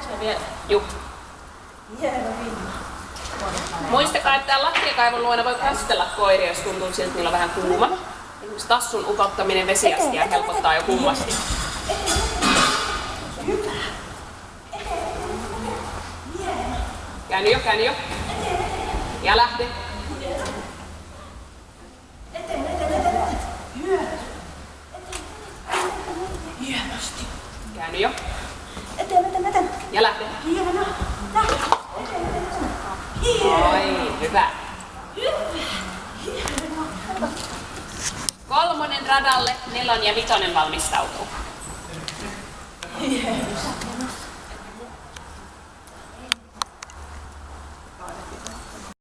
ne vielä? Juu. Hieno Minna. Muistakaa, että lattiakaivon luona voi kastella koiria, jos tuntuu siltä, että niillä on vähän kuuma. Esimerkiksi tassun upottaminen vesiastiaan helpottaa jo kummasti. Hyvä. Käänny jo. Ja lähde. Eteen. Hienosti. Käänny jo. Eteen. Ja lähde. Hieno. Lähde. Oi, hyvä. Kolmonen radalle, 4 ja 5 valmistautuu. Hieno.